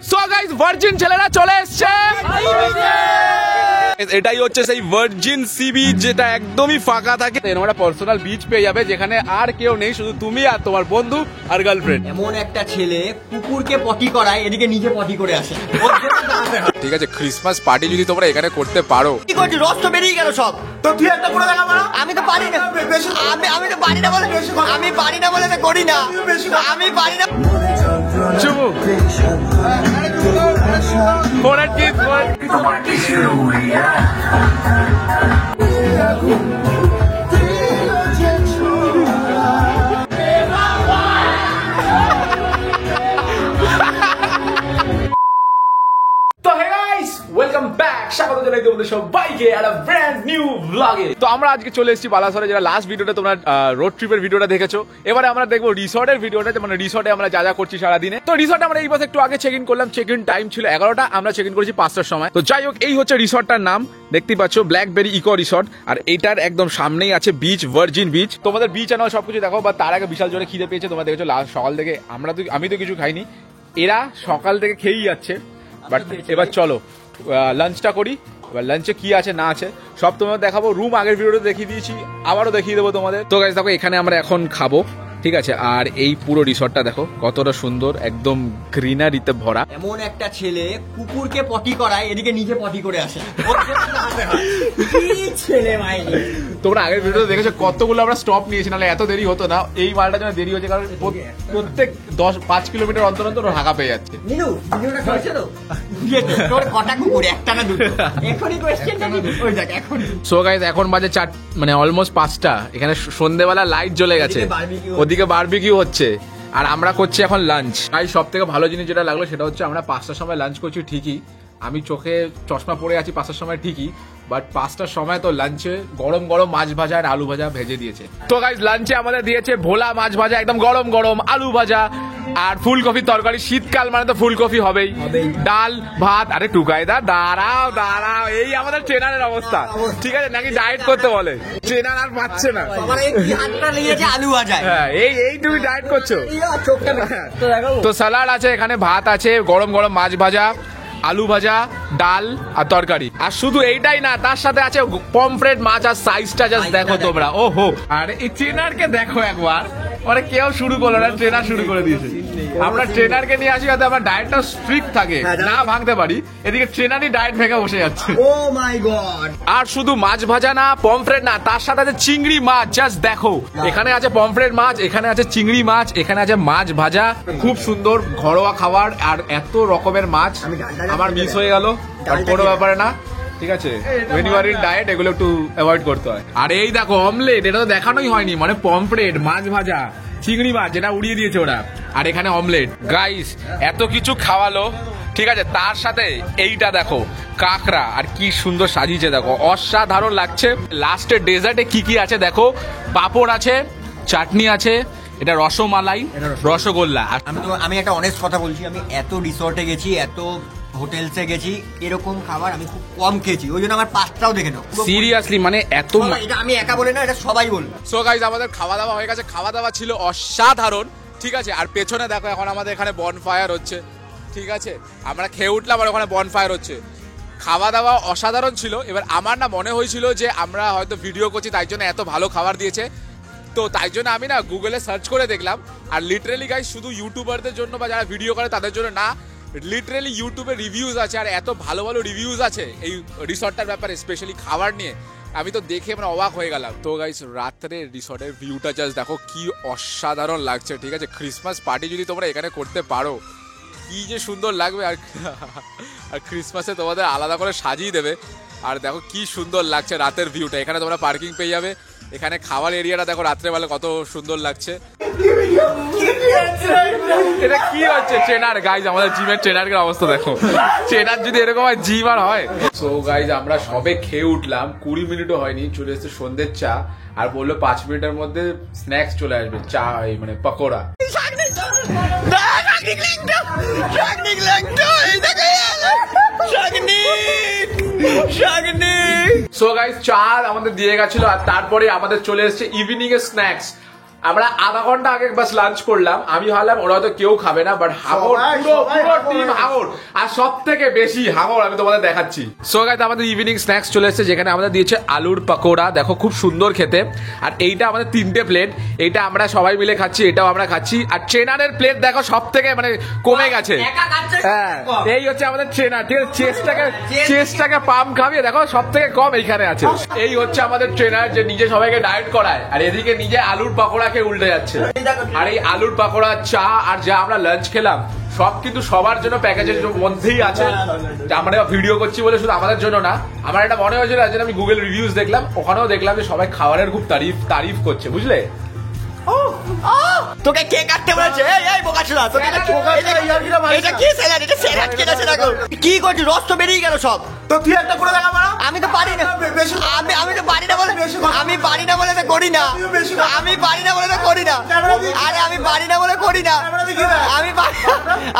So guys virgin ছেলেরা চলে এসেছে। এটাই হচ্ছে সেই ভার্জিন সি বিচ যেটা একদমই ফাঁকা থাকে। এরকম একটা পার্সোনাল বিচ পেয়ে যাবে যেখানে আর কেউ নেই, শুধু তুমি আর তোমার বন্ধু আর গার্লফ্রেন্ড। এমন একটা ছেলে কুকুরকে পটি করায়, এদিকে নিজে পটি করে আসে। ঠিক আছে, ক্রিসমাস পার্টি যদি তোমরা এখানে করতে পারো। কি করছিস? রস তো বেরিয়ে গেল সব। তো তুই একটা করে দেখা মারা। আমি তো পারি না, আমি তো পারি না বলে, আমি পারি না বলে তো করি না, আমি পারি না। চুমু ফোনের কি ওয়েলকাম ব্যাক, স্বাগত জানাই তোমাদের সবাইকে একটা ব্র্যান্ড নিউ ব্লগে। তো আমরা আজকে চলে এসেছি বালাসরে, যেটা লাস্ট ভিডিওটা তোমরা রোড ট্রিপের ভিডিওটা দেখেছো। এবারে আমরা দেখবো রিসর্টের ভিডিওটা, মানে রিসর্টে আমরা যা যা করছি সারাদিনে। তো রিসর্টে আমরা এই বছর একটু আগে চেক ইন করলাম, চেক ইন টাইম ছিল 11টা, আমরা চেক ইন করেছি 5টার সময়। তো যাই হোক, এই হচ্ছে রিসর্টটার নাম, দেখতেই পাচ্ছ ব্ল্যাকবেরি ইকো রিসর্ট। আর এইটার একদম সামনেই আছে বিচ, ভার্জিন বিচ। তোমাদের বিচ আনাও সবকিছু দেখো, বা তার আগে বিশাল জোরে খিদে পেয়েছে। তোমরা দেখেছো লাস্ট সকাল থেকে আমি তো কিছু খাইনি, এরা সকাল থেকে খেয়েই যাচ্ছে। বাট এবার চলো লাঞ্চটা করি। এবার লাঞ্চে কি আছে না আছে সব তোমাদের দেখাবো। রুম আগের ভিডিওতে দেখিয়ে দিয়েছি, আবারও দেখিয়ে দেবো তোমাদের। তো গাইস দেখো, এখানে আমরা এখন খাবো, ঠিক আছে। আর এই পুরো রিসর্টটা দেখো কতটা সুন্দর, একদম গ্রিনারিতে ভরা। এমন একটা ছেলে কুকুরকে পটি করায়, এদিকে নিজে পটি করে আসে। ছেলে মাইনি। তোমরা আগের ভিডিওতে দেখেছো কতগুলো আমরা স্টপ নিয়েছি, নাহলে এত দেরি হতো না। এই মালটার জন্য দেরি হচ্ছে কারণ প্রত্যেক 5 কিলোমিটার অন্তর অন্তর হাঁকা পেয়ে যাচ্ছে। সো গাইস এখন বাজে 4, মানে অলমোস্ট 5টা। এখানে সন্ধ্যেবেলা লাইট জ্বলে গেছে, ওদিকে বারবিকিউ হচ্ছে, আর আমরা করছি এখন লাঞ্চ। তাই সব থেকে ভালো জিনিস যেটা লাগলো সেটা হচ্ছে আমরা 5টার সময় লাঞ্চ করছি ঠিকই, আমি চোখে চশমা পরে আছি 5টার সময় ঠিকই, বাট 5টার সময় তো লাঞ্চে গরম গরম মাছ ভাজা আর আলু ভাজা ভেজে দিয়েছে। তো গাইস লাঞ্চে আমাদের দিয়েছে ভোলা মাছ ভাজা, একদম গরম গরম আলু ভাজা আর ফুলকপির তরকারি। শীতকাল মানে তো ফুলকপি হবেই, ডাল ভাত। আরে টুকাইদা দাঁড়াও দাঁড়াও, এই আমাদের ট্রেনারের অবস্থা, ঠিক আছে নাকি ডায়েট করতে বলে, ট্রেনার আর পাচ্ছে না। আলু ভাজা, হ্যাঁ এই তুমি ডায়েট করছো। তো স্যালাড আছে, এখানে ভাত আছে, গরম গরম মাছ ভাজা, আলু ভাজা, ডাল আর তরকারি। আর শুধু এইটাই না, তার সাথে আছে পমফ্রেট মাছ। আর সাইজটা জাস্ট দেখো তোমরা, ওহো। আর এই ট্রেনারকে দেখো একবার, মানে কেউ শুরু করলো না, ট্রেনার শুরু করে দিয়েছে। আমরা ট্রেনারকে নিয়ে আসি যাতে আমার ডায়েটটা স্ট্রিক্ট থাকে, না ভাঙতে পারি। এদিকে ট্রেনারই ডায়েট ভেঙে বসে যাচ্ছে। ও মাই গড। আর শুধু মাছ ভাজা না, পমফ্রেট না, তার সাথে আছে চিংড়ি মাছ। জাস্ট দেখো, এখানে আছে পমফ্রেট মাছ, এখানে আছে চিংড়ি মাছ, এখানে আছে মাছ ভাজা। খুব সুন্দর ঘরোয়া খাবার, আর এত রকমের মাছ আমার মিস হয়ে গেল, কোনো ব্যাপারে না, ঠিক আছে। when you are in diet এগুলো একটু অ্যাভয়েড করতে হয়। আর এই দেখো অমলেট, এটা তো দেখানোই হয়নি, মানে পমফ্রেট, মাছ ভাজা, চিংড়ি মাছ যেটা উড়িয়ে দিয়েছে ওরা, আর এখানে অমলেট। গাইস এত কিছু খাওয়ালো, ঠিক আছে, তার সাথে এইটা দেখো কাঁকড়া, আর কি সুন্দর সাজিয়েছে দেখো, অসাধারণ লাগছে। লাস্টের ডেজার্টে কি কি আছে দেখো, পাঁপড় আছে, চাটনি আছে, এটা রসমালাই, রসগোল্লা। আমি একটা অনেস্ট কথা বলছি, আমি এত রিসর্টে গেছি, এত হোটেলসে গেছি, এরকম খাবার আমি খুব কম খেয়েছি, ওই জন্য আমার 5টাও দেখে নাও। সিরিয়াসলি মানে এত, এটা আমি একা বলে না, এটা সবাই বলবে। সো গাইস আমাদের খাওয়া দাওয়া হয়ে গেছে, খাওয়া দাওয়া ছিল অসাধারণ, ঠিক আছে। আর পেছনে দেখো এখন আমাদের এখানে বনফায়ার হচ্ছে, ঠিক আছে, আমরা খেয়ে উঠলাম আর ওখানে বনফায়ার হচ্ছে। খাওয়া দাওয়া অসাধারণ ছিল। এবার আমার না মনে হয়েছিল যে আমরা হয়তো ভিডিও করছি তাই জন্য এত ভালো খাবার দিয়েছে, তো তাই জন্য আমি না গুগলে সার্চ করে দেখলাম। আর লিটারেলি গাইস শুধু ইউটিউবারদের জন্য বা যারা ভিডিও করে তাদের জন্য না, লিটারেলি ইউটিউবে রিভিউজ আছে, আর এত ভালো ভালো রিভিউজ আছে এই রিসর্টটার ব্যাপারে, স্পেশালি খাবার নিয়ে। আমি তো দেখে মানে অবাক হয়ে গেলাম। তো গাইস রাত্রে রিসর্টের ভিউটা জাস্ট দেখো, কি অসাধারণ লাগছে, ঠিক আছে। ক্রিসমাস পার্টি যদি তোমরা এখানে করতে পারো, কি যে সুন্দর লাগবে। আর ক্রিসমাসে তোমাদের আলাদা করে সাজিয়ে দেবে। আর দেখো কি সুন্দর লাগছে রাতের ভিউটা, এখানে তোমরা পার্কিং পেয়ে যাবে। এখানে খাওয়ার এরিয়াটা দেখো রাত্রেবেলা কত সুন্দর লাগছে। এটা কি হচ্ছে ট্রেনার, গাইজ আমাদের জিমের ট্রেনারের অবস্থা দেখো, ট্রেনার যদি এরকম হয় জিম আর হয়। সো গাইজ আমরা সবে খেয়ে উঠলাম, 20 মিনিটও হয়নি, চলে এসেছে সন্ধ্যের চা, আর বললো 5 মিনিটের মধ্যে স্ন্যাক্স চলে আসবে, চা মানে পকোড়া। সো গাইস চা আমাদের দিয়ে গেছিল, আর তারপরে আমাদের চলে এসেছে ইভিনিং এর স্ন্যাক্স। আমরা আধা ঘন্টা আগে বাস লাঞ্চ করলাম। আমি ভাবলাম ওরা হয়তো কেউ খাবে না, বাট হাঙর পুরো টিম হাঙর, আর সব থেকে বেশি হাঙর আমি তোমাদের দেখাচ্ছি। সো গাইস আমাদের ইভিনিং স্ন্যাক্স চলে এসেছে, যেখানে আমাদের দিয়েছে আলুর পাকোড়া, দেখো খুব সুন্দর খেতে। আর এইটা আমাদের 3টে প্লেট, এইটা আমরা সবাই মিলে খাচ্ছি, এটাও আমরা খাচ্ছি। আর ট্রেনারের প্লেট দেখো সব থেকে মানে কমে গেছে। হ্যাঁ এই হচ্ছে আমাদের ট্রেনার, ঠিক আছে। চেস্টটাকে পাম্প খাবিয়ে দেখো সব থেকে কম এইখানে আছে। এই হচ্ছে আমাদের ট্রেনার, যে নিজে সবাইকে ডায়েট করায়, আর এদিকে নিজে আলুর পাকোড়া খেয়ে উল্টে যাচ্ছে। আর এই আলুর পাকোড়া, চা আর যা আমরা লাঞ্চ খেলাম সব কিন্তু সবার জন্য প্যাকেজের মধ্যেই আছে। আমরা ভিডিও করছি বলে শুধু আমাদের জন্য না, আমার এটা মনে হয়েছিল আমি গুগল রিভিউজ দেখলাম, ওখানেও দেখলাম যে সবাই খাবারের খুব তারিফ করছে, বুঝলে। তোকে কে কাটতে বলেছে? এই বোকাচোদা, তোকে এটা কি স্যালাড? এটা স্যালাড কেটেছে দেখো। কি করছিস? রস তো বেরিয়ে গেল সব। তো তুই একটা করে দেখা মারা। আমি তো পারি না, আমি তো পারি না বলে, আমি পারি না বলে তো করি না, আমি পারি না বলে তো করি না। আরে আমি পারি না বলে করি না,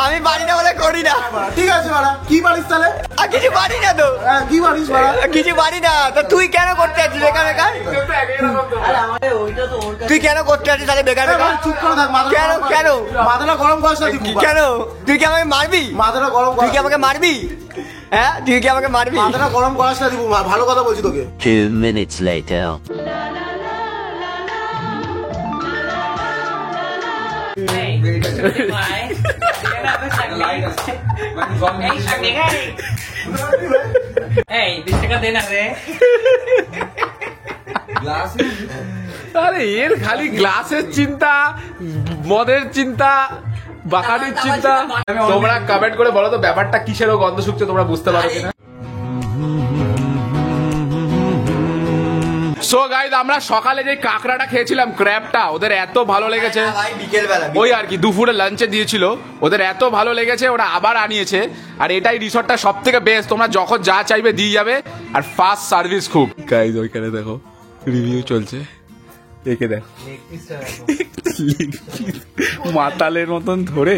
আমি পারি না বলে করি না। ঠিক আছে মারা, কি পারিস তাহলে? আর কিছু পারি না তো। কি পারিস মারা? কিছু পারি না তো। তুই কেন করতে আছিস বেকার বেকার? তুই কেন করতে আছিস তাহলে বেকার বেকার? চুপ করে থাক। কেন কেন মাথাটা গরম করিস না তুই। কেন? তুই কি আমাকে মারবি? মাথাটা গরম তুই কি আমাকে মারবি? হ্যাঁ তুই কি আমাকে মারবি? মাথাটা গরম করিস না দিবু, ভালো কথা বলছি তোকে। 2 minutes later. আরে এর খালি গ্লাসের চিন্তা, মদের চিন্তা, বাকানির চিন্তা। তোমরা কমেন্ট করে বলো তো ব্যাপারটা কিসের গন্ধ শুকছে, তোমরা বুঝতে পারো কিনা। সো গাইস আমরা সকালে যে কাঁকড়াটা খেয়েছিলাম, ক্র্যাবটা, ওদের এত ভালো লেগেছে। ওই আর কি দুপুরে লাঞ্চে দিয়েছিল, ওদের এত ভালো লেগেছে ওরা আবার আনিয়েছে। আর এটাই রিসর্টটা সব থেকে বেস্ট, তোমরা যখন যা চাইবে দিয়ে যাবে, আর ফাস্ট সার্ভিস খুব। গাইস ওইখানে দেখো রিভিউ চলছে, দেখে দেখো মাতালের মতন ধরে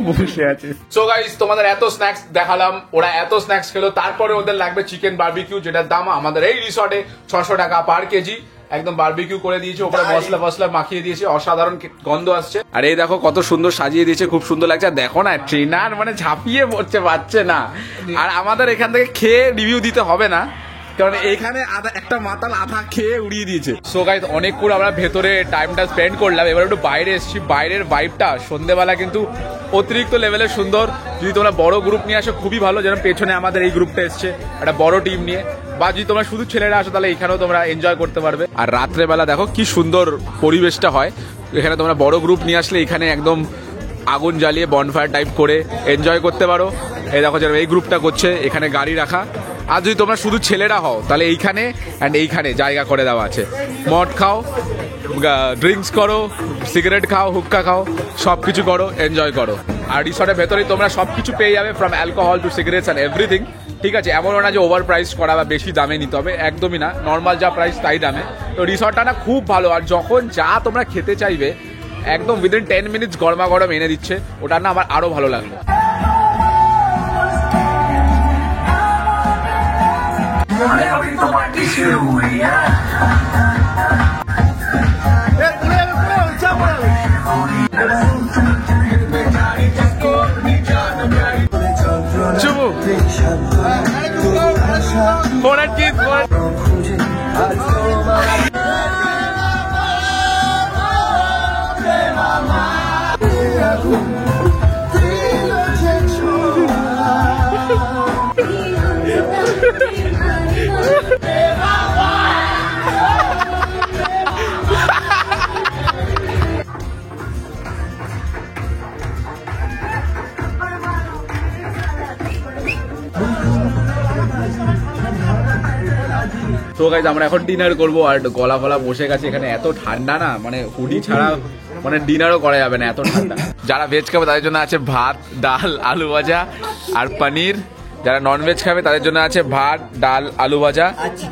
বসে আছে। সো গাইস তোমাদের এত স্ন্যাক্স দেখালাম, ওরা এত স্ন্যাক্স খেলো, তারপরে ওদের লাগবে চিকেন বারবিকিউ, যেটার দাম আমাদের এই রিসর্টে 600 টাকা পার কেজি। একদম বারবিকিউ করে দিয়েছে, ওপরে মশলা মাখিয়ে দিয়েছে, অসাধারণ গন্ধ আসছে। আর এই দেখো কত সুন্দর সাজিয়ে দিয়েছে, খুব সুন্দর লাগছে। আর দেখো না ট্রেনার মানে ঝাঁপিয়ে পড়ছে, পাচ্ছে না। আর আমাদের এখান থেকে খেয়ে রিভিউ দিতে হবে না, কারণ এখানে একটা মাতাল আধা খেয়ে উড়িয়ে দিয়েছে। সো গাইস অনেকক্ষণ আমরা ভেতরে টাইমটা স্পেন্ড করলাম, এবার একটু বাইরে এসেছি। বাইরের ভাইবটা সন্ধ্যেবেলা কিন্তু অতিরিক্ত লেভেলের সুন্দর। যদি তোমরা বড় গ্রুপ নিয়ে আসো খুবই ভালো, যেমন পেছনে আমাদের এই গ্রুপটা এসছে একটা বড় টিম নিয়ে, বা যদি তোমরা শুধু ছেলেরা আসো তাহলে এখানেও তোমরা এনজয় করতে পারবে। আর রাত্রেবেলা দেখো কি সুন্দর পরিবেশটা হয় এখানে। তোমরা বড় গ্রুপ নিয়ে আসলে এখানে একদম আগুন জ্বালিয়ে বনফায়ার টাইপ করে এনজয় করতে পারো। এই দেখো যেন এই গ্রুপটা করছে, এখানে গাড়ি রাখা। আর যদি তোমরা শুধু ছেলেরা হও তাহলে এইখানে অ্যান্ড এইখানে জায়গা করে দেওয়া আছে, মদ খাও, ড্রিঙ্কস করো, সিগারেট খাও, হুক্কা খাও, সব কিছু করো, এনজয় করো। আর রিসর্টের ভেতরেই তোমরা সব কিছু পেয়ে যাবে, from alcohol to cigarettes and everything. ঠিক আছে, এমনও না যে ওভার প্রাইস করা বা বেশি দামে নিতে হবে, একদমই না, নর্মাল যা প্রাইস তাই দামে। তো রিসর্টটা না খুব ভালো। আর যখন যা তোমরা খেতে চাইবে একদম উইদিন 10 মিনিটস গরমা গরম এনে দিচ্ছে, ওটা না আমার আরো ভালো লাগলো। চুমু ফোনের কি তো গাইজ আমরা এখন ডিনার করবো। আর গলা ফলা বসে গেছে, এখানে এত ঠান্ডা না, মানে হুডি ছাড়া মানে ডিনারও করা যাবে না, এত ঠান্ডা। যারা ভেজ খাবে তাদের জন্য আছে ভাত, ডাল, আলু ভাজা আর পনির। যারা নন ভেজ খাবে তাদের জন্য আছে ভাত, ডাল, আলু ভাজা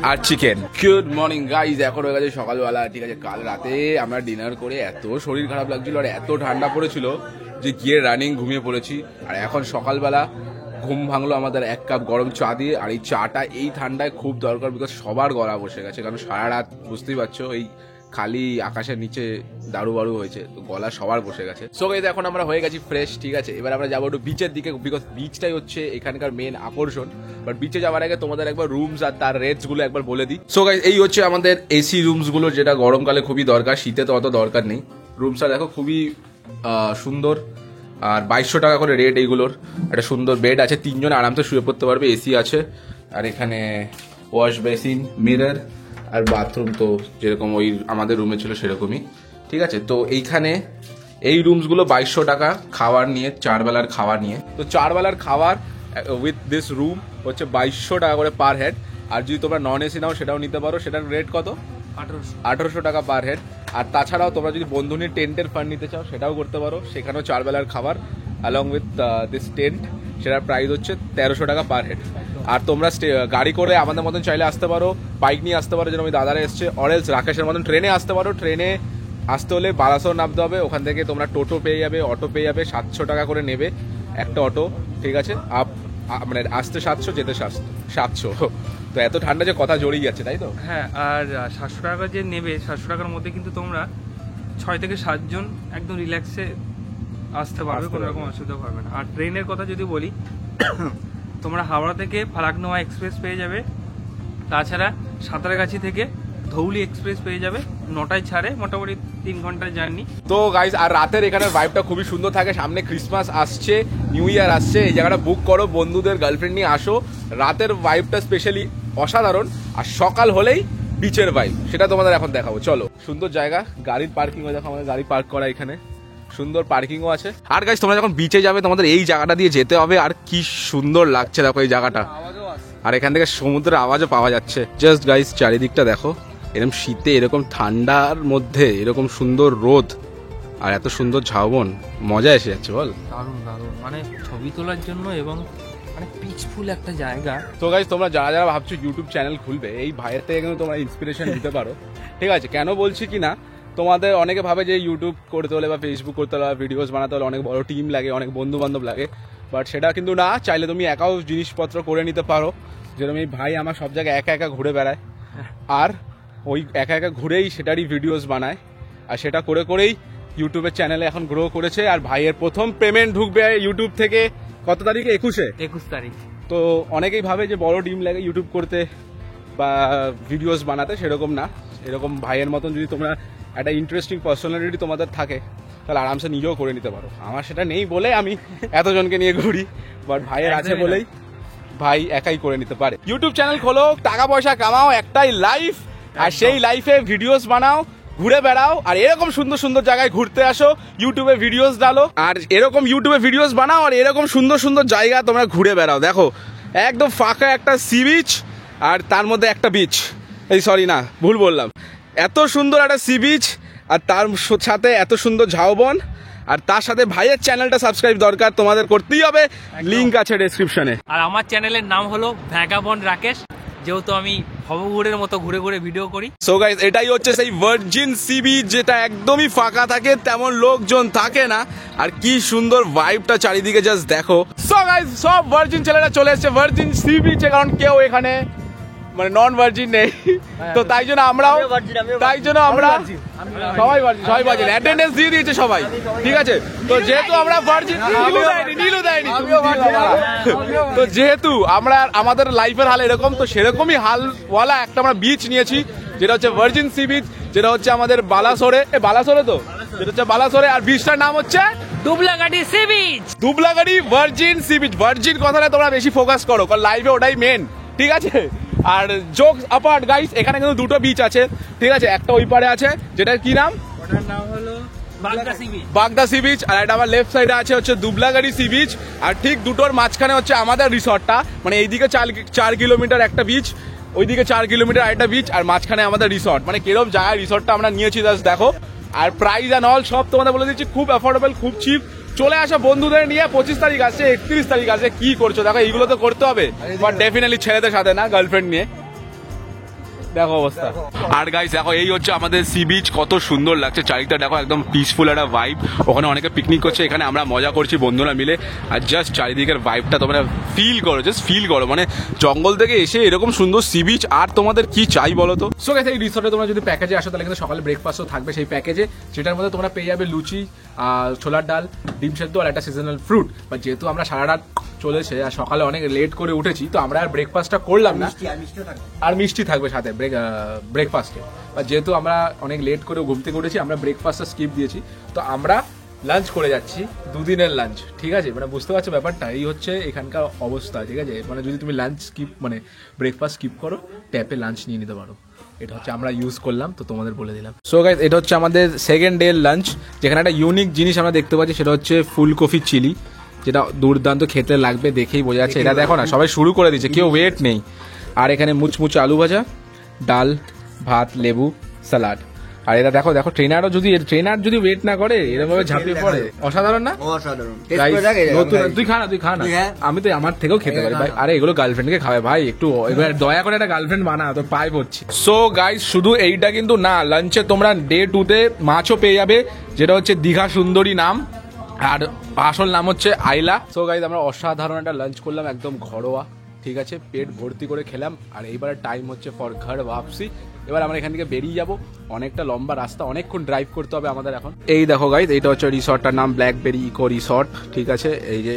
আর চিকেন। গুড মর্নিং গাইজ, এখন হয়ে গেছে সকালবেলা। ঠিক আছে, কাল রাতে আমরা ডিনার করে এত শরীর খারাপ লাগছিল আর এত ঠান্ডা পড়েছিল যে গিয়ে রানিং ঘুমিয়ে পড়েছি। আর এখন সকালবেলা ঘুম ভাঙলো আমাদের 1 কাপ গরম চা দিয়ে। আর এই চাটা এই ঠান্ডায় খুব দরকার, বিকজ সবার গলা বসে গেছে, কারণ সারা রাত বুঝতেই পারছো এই খালি আকাশের নিচে দারু বারু হয়েছে, তো গলা সবার বসে গেছে। সো গাইস এখন আমরা হয়ে গেছি ফ্রেশ, ঠিক আছে। এবার আমরা যাবো একটু বিচের দিকে, বিকজ বিচটাই হচ্ছে এখানকার মেন আকর্ষণ। বাট বিচে যাওয়ার আগে তোমাদের একবার রুমস আর তার রেটস গুলো একবার বলে দিই। সো গাইস এই হচ্ছে আমাদের এসি রুমস গুলো, যেটা গরমকালে খুবই দরকার, শীতে তো অত দরকার নেই। রুমসটা দেখো খুবই সুন্দর, আর 2200 টাকা করে রেট এইগুলোর। একটা সুন্দর বেড আছে, 3 জন আরামসে শুয়ে পড়তে পারবে, এসি আছে। আর এখানে ওয়াশ বেসিন, মিরর আর বাথরুম তো যেরকম ওই আমাদের রুমে ছিল সেরকমই, ঠিক আছে। তো এইখানে এই রুমসগুলো 2200 টাকা খাওয়ার নিয়ে, 4 বেলার খাওয়ার নিয়ে। তো 4 বেলার খাওয়ার উইথ দিস রুম হচ্ছে 2200 টাকা করে পার হেড। আর যদি তোমরা নন এসি নাও সেটাও নিতে পারো, সেটার রেট কত? 1800 টাকা পার হেড। আর তাছাড়াও তোমরা যদি বন্ধু নিয়ে টেন্টের ফান্ড নিতে চাও সেটাও করতে পারো, সেখানেও 4 বেলার খাবার অ্যালং উইথ দিস টেন্ট, সেটার প্রাইস হচ্ছে 1300 টাকা পার হেড। আর তোমরা গাড়ি করে আমাদের মতন চাইলে আসতে পারো, বাইক নিয়ে আসতে পারো, যেরকম দাদারা এসছে, অরেলস রাকেশের মতন ট্রেনে আসতে পারো। ট্রেনে আসতে হলে 1200 নামতে হবে, ওখান থেকে তোমরা টোটো পেয়ে যাবে, অটো পেয়ে যাবে, 700 টাকা করে নেবে একটা অটো, ঠিক আছে। মানে আসতে 700, যেতে 700। তো এত ঠান্ডা যে কথা জড়িয়ে যাচ্ছে, তাই তো? হ্যাঁ, আর 700 টাকা যে নেবে, 700 টাকার মধ্যে কিন্তু তোমরা 6 থেকে 7 জন একদম রিল্যাক্সে আসতে পারবে, কোনো রকম অসুবিধা হবে না। আর ট্রেনের কথা যদি বলি, তোমরা হাওড়া থেকে ফারাক্কা এক্সপ্রেস পেয়ে যাবে, তাছাড়া সাঁতরাগাছি থেকে ধৌলি এক্সপ্রেস পেয়ে যাবে, 9টায় ছাড়ে, মোটামুটি 3 ঘন্টার জার্নি। তো গাইস, আর রাতের এখানের ভাইবটা খুবই সুন্দর থাকে। সামনে ক্রিসমাস আসছে, নিউ ইয়ার আসছে, এই জায়গাটা বুক করো, বন্ধুদের গার্লফ্রেন্ড নিয়ে আসো। রাতের ভাইবটা স্পেশালি অসাধারণ। আর সকাল হলেই বিচের ভাইব, সেটা তোমাদের এখন দেখাবো, চলো। সুন্দর জায়গা, গাড়ির পার্কিং দেখো, আমাদের গাড়ি পার্ক করা এখানে, সুন্দর পার্কিংও আছে। আর গাইস তোমরা যখন বিচে যাবে তোমাদের এই জায়গাটা দিয়ে যেতে হবে, আর কি সুন্দর লাগছে দেখো এই জায়গাটা। আর এখান থেকে সমুদ্রের আওয়াজও পাওয়া যাচ্ছে। জাস্ট গাইস চারিদিকটা দেখো, এরকম শীতে, এরকম ঠান্ডার মধ্যে এরকম সুন্দর রোদ আর এত সুন্দর ঝাউবন, মজা এসে যাচ্ছে বল। দারুণ দারুণ, মানে ছবি তোলার জন্য এবং মানে পিচফুল একটা জায়গা। তো গাইস তোমরা যারা যারা ভাবছো ইউটিউব চ্যানেল খুলবে, এই ভাইয়ের থেকে কিন্তু তোমরা ইন্সপিরেশন নিতে পারো, ঠিক আছে। কেন বলছি কি না, তোমাদের অনেকে ভাবে যে ইউটিউব করতে হলে বা ফেসবুক করতে হলে বা ভিডিওস বানাতে হলে অনেক বড় টিম লাগে, অনেক বন্ধু বান্ধব লাগে, বাট সেটা কিন্তু না। চাইলে তুমি একাও জিনিসপত্র করে নিতে পারো। যেরকম এই ভাই আমার সব জায়গায় একা একা ঘুরে বেড়ায়, আর ওই একা একা ঘুরেই সেটারই ভিডিওস বানায়, আর সেটা করে করেই ইউটিউবের চ্যানেলে এখন গ্রো করেছে। আর ভাইয়ের প্রথম পেমেন্ট ঢুকবে ইউটিউব থেকে কত তারিখে? 21 তারিখ। তো অনেকেই ভাবে যে বড় টিম লাগে ইউটিউব করতে বা ভিডিওস বানাতে, সেরকম না। এরকম ভাইয়ের মতন যদি তোমরা একটা ইন্টারেস্টিং পার্সোনালিটি তোমাদের থাকে, তাহলে আরামসে নিজেও করে নিতে পারো। আমার সেটা নেই বলে আমি এতজনকে নিয়ে ঘুরি, বাট ভাইয়ের আছে বলেই ভাই একাই করে নিতে পারে। ইউটিউব চ্যানেল খোলো, টাকা পয়সা কামাও, একটাই লাইফ, আর সেই লাইফে ভিডিওস বানাও, ঘুরে বেড়াও, আর এরকম সুন্দর সুন্দর জায়গায় ঘুরতে আসো, ইউটিউবে ভিডিওস ডালো, আর এরকম ইউটিউবে ভিডিওস বানাও, আর এরকম সুন্দর সুন্দর জায়গা তোমরা ঘুরে বেড়াও। দেখো একদম ফাঁকা একটা সি বিচ, আর তার মধ্যে একটা বিচ, এই সরি না ভুল বললাম, এত সুন্দর একটা সি বিচ, আর তার সাথে এত সুন্দর ঝাউবন, আর তার সাথে ভাইয়ের চ্যানেলটা সাবস্ক্রাইব দরকার, তোমাদের করতেই হবে, লিংক আছে ডেসক্রিপশনে। আর আমার চ্যানেলের নাম হলো ভ্যাগাবন্ড রাকেশ, যেহেতু আমি ভবঘুরের মতো ঘুরে ঘুরে ভিডিও করি। সো গাইস এটাই হচ্ছে সেই ভার্জিন সি বিচ, যেটা একদমই ফাঁকা থাকে, তেমন লোকজন থাকে না, আর কি সুন্দর ভাইবটা চারিদিকে জাস্ট দেখো। সো গাইস সব ভার্জিন ছেলেরা চলে এসেছে ভার্জিন সি বিচে, কারণ কেউ এখানে মানে নন ভার্জিন নেই, তো তাই জন্য আমরাও, তাই জন্য আমরা সবাই ভার্জিন অ্যাটেন্ডেন্স দিয়ে দিয়েছে সবাই, ঠিক আছে। তো যেহেতু আমরা ভার্জিন, নীলু দেয়নি, তো যেহেতু আমরা আমাদের লাইফের হাল এরকম, তো সেরকমই হালওয়ালা একটা আমরা বিচ নিয়েছি, যেটা হচ্ছে ভার্জিন সি বিচ, যেটা হচ্ছে আমাদের বালাসোরে, তো যেটা হচ্ছে বালাসোরে, আর বিচটার নাম হচ্ছে Dublagari sea beach. Dublagari virgin sea beach. Virgin কথাটা তোমরা বেশি ফোকাস করো, কারণ লাইফে ওটাই মেন, ঠিক আছে। আর জোকস অ্যাপার্ট গাইস, এখানে কিন্তু দুটো বিচ আছে, ঠিক আছে। একটা ওই পারে আছে, যেটা কি নাম? ওটার নাম হলো বাগদা সি বিচ, আর এটা আমার লেফট সাইডে আছে হচ্ছে দুবলাগাড়ি সি বিচ। আর ঠিক দুটোর মাঝখানে হচ্ছে আমাদের রিসর্টটা, মানে এইদিকে 4 কিলোমিটার একটা বিচ, ওইদিকে 4 কিলোমিটার একটা বিচ, আর মাঝখানে আমাদের রিসর্ট। মানে কিরকম জায়গায় রিসর্টটা আমরা নিয়েছি জাস্ট দেখো। আর প্রাইস অ্যান্ড অল সব তোমাদের বলে দিচ্ছি, খুব অ্যাফোর্ডেবল, খুব চিপ। চলে আসো বন্ধুদের নিয়ে, 25 তারিখ আসছে, 31 তারিখ আসছে, কি করছো দেখো, এইগুলো তো করতে হবে, বাট ডেফিনেটলি ছেলেদের সাথে না, গার্লফ্রেন্ড নিয়ে। দেখো অবস্থা। আর গাইস দেখো এই হচ্ছে আমাদের সি বিচ, কত সুন্দর লাগছে চারিদিকটা, দেখো একদম পিসফুল একটা ভাইব। ওখানে অনেকে পিকনিক করছে, এখানে আমরা মজা করছি বন্ধুরা মিলে। আর জাস্ট চারিদিকের ভাইবটা তোমরা ফিল করো, জাস্ট ফিল করো, মানে জঙ্গল থেকে এসে এরকম সুন্দর সি বিচ, আর তোমাদের কি চাই বলো তো। সো গাইস এই রিসর্টে তোমরা যদি প্যাকেজে আসো তাহলে কিন্তু সকালে ব্রেকফাস্টও থাকবে সেই প্যাকেজে, যেটার মধ্যে তোমরা পেয়ে যাবে লুচি, ছোলার ডাল, ডিম সেদ্ধ আর একটা সিজনাল ফ্রুট। বাট যেহেতু আমরা সারা রাত চলেছে আর সকালে অনেক লেট করে উঠেছি, তো আমরা আর ব্রেকফাস্টটা করলাম না, আর মিষ্টি থাকবে সাথে ব্রেকফাস্টে। বা যেহেতু আমরা অনেক লেট করে ঘুম থেকে উঠেছি, আমরা ব্রেকফাস্টটা স্কিপ দিয়েছি, তো আমরা লাঞ্চ করে যাচ্ছি, দুদিনের লাঞ্চ। ঠিক আছে, মানে বুঝতে পারছো ব্যাপারটা, এই হচ্ছে এখানকার অবস্থা। ঠিক আছে, মানে যদি তুমি লাঞ্চ স্কিপ মানে ব্রেকফাস্ট স্কিপ করো, ট্যাপে লাঞ্চ নিয়ে নিতে পারো। এটা হচ্ছে আমরা ইউজ করলাম, তো তোমাদের বলে দিলাম। সো গাইস এটা হচ্ছে আমাদের সেকেন্ড ডে লাঞ্চ, যেখানে একটা ইউনিক জিনিস আমরা দেখতে পাচ্ছি, সেটা হচ্ছে ফুলকপি চিলি, যেটা দুর্দান্ত খেতে লাগবে, দেখেই বোঝা যাচ্ছে। এটা দেখো না, সবাই শুরু করে দিচ্ছে, কেউ ওয়েট নেই। আর এখানে মুচমুচে আলু ভাজা, ডাল, ভাত, লেবু, স্যালাড। আর এটা দেখো দেখো ট্রেনার যদি ওয়েট না করে এরকম ভাবে ঝাঁপিয়ে পড়ে, অসাধারণ না? অসাধারণ। নতুন, তুই খা না, আমি তো আমার থেকেও খেতে পারি ভাই। আরে এগুলো গার্লফ্রেন্ডকে খাবে ভাই, একটু এবার দয়া করে একটা গার্লফ্রেন্ড বানা, তো পাই পড়ছি। সো গাইস শুধু এইটা কিন্তু না, লাঞ্চে তোমরা ডে 2 তে মাছও পেয়ে যাবে, যেটা হচ্ছে দীঘা সুন্দরী নাম, আর আসল নাম হচ্ছে আইলা। সো গাইস আমরা অসাধারণ একটা লাঞ্চ করলাম, একদম ঘরোয়া। ঠিক আছে, পেট ভর্তি করে খেলাম। আর এইবারে টাইম হচ্ছে ফর ঘর ওয়াপসি। এবার আমরা এখান থেকে বেরিয়ে যাব, অনেকটা লম্বা রাস্তা, অনেকক্ষণ ড্রাইভ করতে হবে আমাদের এখন। এই দেখো গাইস, এইটা হচ্ছে রিসর্টটার নাম ব্ল্যাকবেরি ইকো রিসর্ট। ঠিক আছে, এই যে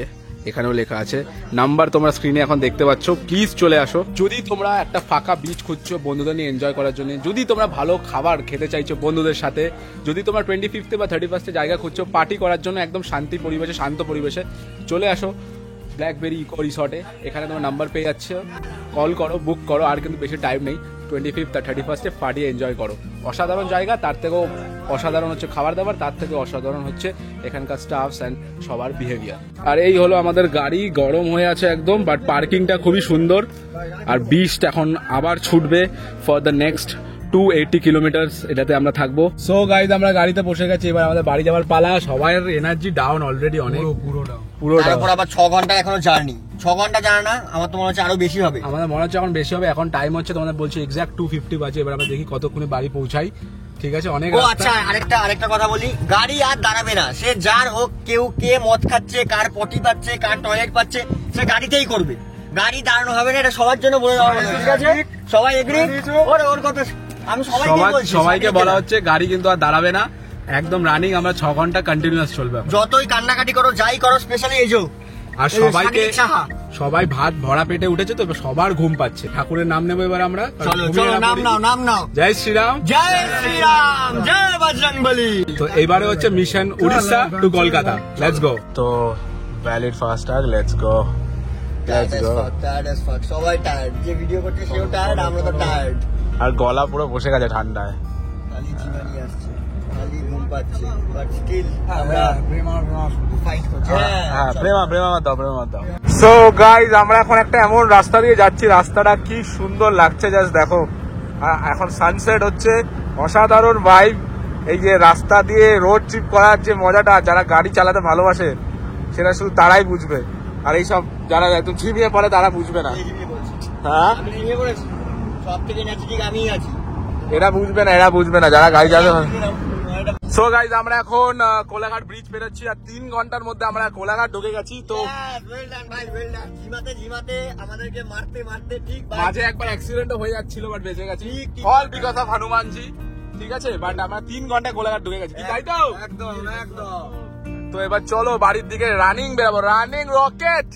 এখানেও লেখা আছে নাম্বার, তোমরা স্ক্রিনে এখন দেখতে পাচ্ছ। প্লিজ চলে আসো যদি তোমরা একটা ফাঁকা বিচ খুঁজছো বন্ধুদের নিয়ে এনজয় করার জন্য, যদি তোমরা ভালো খাবার খেতে চাইছো বন্ধুদের সাথে, যদি তোমরা 25th বা 31st জায়গা খুঁজছো পার্টি করার জন্য, একদম শান্তি পরিবেশে, শান্ত পরিবেশে, চলে আসো ব্ল্যাকবেরি ইকো রিসর্টে। এখানে তোমার নাম্বার পেয়ে যাচ্ছে, কল করো, বুক করো। আর কিন্তু বেশি টাইম নেই, 25th আর 31st পার্টি এনজয় করো। অসাধারণ জায়গা, তার থেকেও অসাধারণ হচ্ছে খাবার দাবার, তার থেকে অসাধারণ হচ্ছে এখানকার স্টাফস অ্যান্ড সবার বিহেভিয়ার। আর এই হলো আমাদের গাড়ি, গরম হয়ে আছে একদম, বাট পার্কিংটা খুবই সুন্দর। আর বিচ এখন আবার ছুটবে ফর দ্য নেক্সট 280 কিলোমিটার, এটাতে আমরা থাকবো। সো গাইজ আমরা গাড়িতে বসে গেছি, এবার আমাদের বাড়ি যাওয়ার পালা। সবাই এনার্জি ডাউন অলরেডি, অনেক পুরো তারপর আবার 6 ঘন্টা এখনো জার্নি, 6 ঘন্টা জানা না, আমার তো মনে হচ্ছে আরো বেশি হবে। আমাদের মনে হচ্ছে এখন বেশি হবে। এখন টাইম হচ্ছে তোমাদের বলছি এক্সাক্ট 2:50 বাজে। এবার আমরা দেখি কতক্ষণে বাড়ি পৌঁছাই। ঠিক আছে, অনেক ও আচ্ছা, আরেকটা কথা বলি, গাড়ি আর দাঁড়াবে না, সে যার হোক, কেউ কে মদ খাচ্ছে, কার পটি পাচ্ছে, কার টয়লেট পাচ্ছে, সে গাড়িতেই করবে, গাড়ি দাঁড়ানো হবে না, এটা সবার জন্য বলে দেওয়া হলো। ঠিক আছে, সবাই এগ্রি? ওর কথা আমি সবাইকে বলা হচ্ছে গাড়ি কিন্তু আর দাঁড়াবে না, একদম রানিং, আমরা 6 ঘন্টা কন্টিনিউয়াস চলবে। যতই কান্নাকাটি করো, যাই করো, স্পেশালি এই যে আর সবাই ভাত ভরা পেটে উঠেছে, তো এবার সবার ঘুম পাচ্ছে। ঠাকুরের নাম নেবো এবার আমরা। চলো নাম নাও। জয় শ্রীরাম, জয় শ্রীরাম, জয় বজরংবলী। তো এবারে হচ্ছে mission Orissa to Kolkata, let's go. তো ভ্যালিড ফাস্ট্যাগ, লেটস গো। সবাই টায়ার্ড, যে ভিডিও করছে সেও টায়ার্ড, আমরা তো টায়ার্ড। আর গলা পুরো বসে গেছে ঠান্ডায়, খালি চিমানি আসছে, খালি ঘুম পাচ্ছে, বাট স্টিল আমরা ফাইট করছি। হ্যাঁ, প্রেমা দাও। সো গাইজ আমরা এখন একটা এমন রাস্তা দিয়ে যাচ্ছি, রাস্তাটা কি সুন্দর লাগছে, জাস্ট দেখো। এখন সানসেট হচ্ছে, অসাধারণ ভাইব। এই যে রাস্তা দিয়ে রোড ট্রিপ করার যে মজাটা, যারা গাড়ি চালাতে ভালোবাসে সেটা শুধু তারাই বুঝবে, আর এইসব যারা একদম ঝিমিয়ে পড়ে তারা বুঝবে না। হ্যাঁ, সব থেকে ন্যাচারিক আমি আছি, এরা বুঝবে না যারা গাড়ি চালাতে। সো গাইজ আমরা এখন কোলাঘাট ব্রিজ পেরোচ্ছি, আর 3 ঘন্টার মধ্যে আমরা কোলাঘাট ঢুকে গেছি। তো ঝিমাতে আমাদেরকে মারতে ঠিক মাঝে একবার অ্যাক্সিডেন্টও হয়ে যাচ্ছিল, বাট বেঁচে গেছি, অল বিকজ অফ হনুমানজি। ঠিক আছে, বাট আমরা 3 ঘন্টায় কোলাঘাট ঢুকে গেছি, তাই তো? একদম। তো এবার চলো বাড়ির দিকে রানিং বেরাবো, রানিং রকেট।